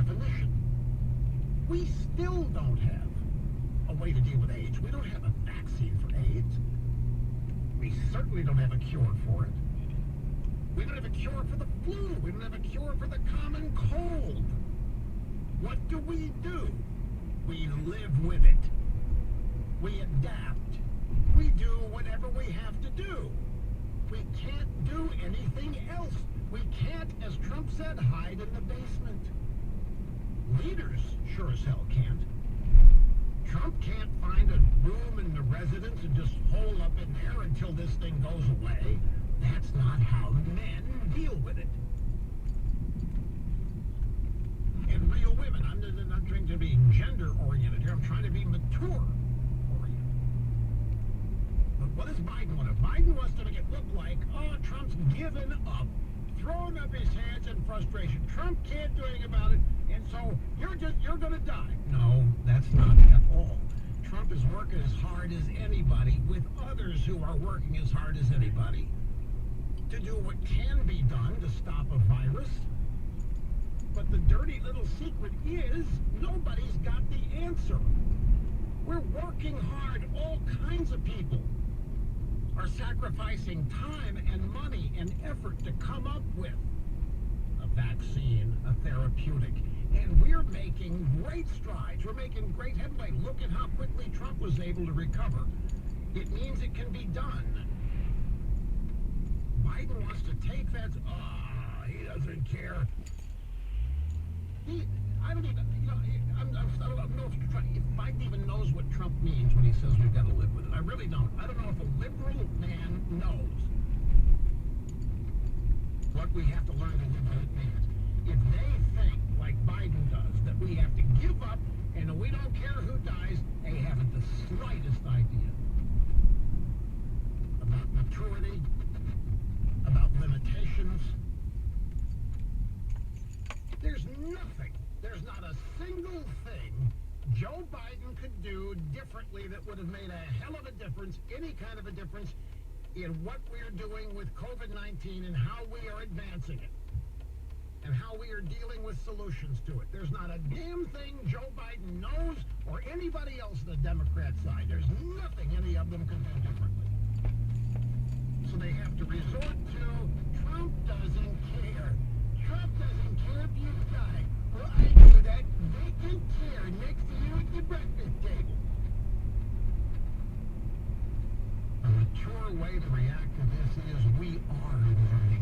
definition. We still don't have a way to deal with AIDS. We don't have a vaccine for AIDS. We certainly don't have a cure for it. We don't have a cure for the flu. We don't have a cure for the common cold. What do? We live with it. We adapt. We do whatever we have to do. We can't do anything else. We can't, as Trump said, hide in the basement. Leaders sure as hell can't. Trump can't find a room in the residence and just hole up in there until this thing goes away. That's not how men deal with it. And real women, I'm not trying to be gender-oriented here. I'm trying to be mature-oriented. But what does Biden want? Biden wants to make it look like, oh, Trump's given up, throwing up his hands in frustration. Trump can't do anything about it, and so you're going to die. No, that's not at all. Trump is working as hard as anybody with others who are working as hard as anybody to do what can be done to stop a virus. But the dirty little secret is nobody's got the answer. We're working hard. All kinds of people are sacrificing time and money and effort to come up with a vaccine, a therapeutic. And we're making great strides. We're making great headway. Look at how quickly Trump was able to recover. It means it can be done. Biden wants to take that. He doesn't care. I don't even, I don't know if Biden even knows what Trump means when he says we've got to live with it. I really don't. I don't know if a liberal man knows what we have to learn to live with it means. If they think, like Biden does, that we have to give up and we don't care who dies, they haven't the slightest idea about maturity, about limitations. There's nothing, there's not a single thing Joe Biden could do differently that would have made a hell of a difference, any kind of a difference, in what we're doing with COVID-19 and how we are advancing it, and how we are dealing with solutions to it. There's not a damn thing Joe Biden knows, or anybody else on the Democrat side. There's nothing any of them can do differently. So they have to resort to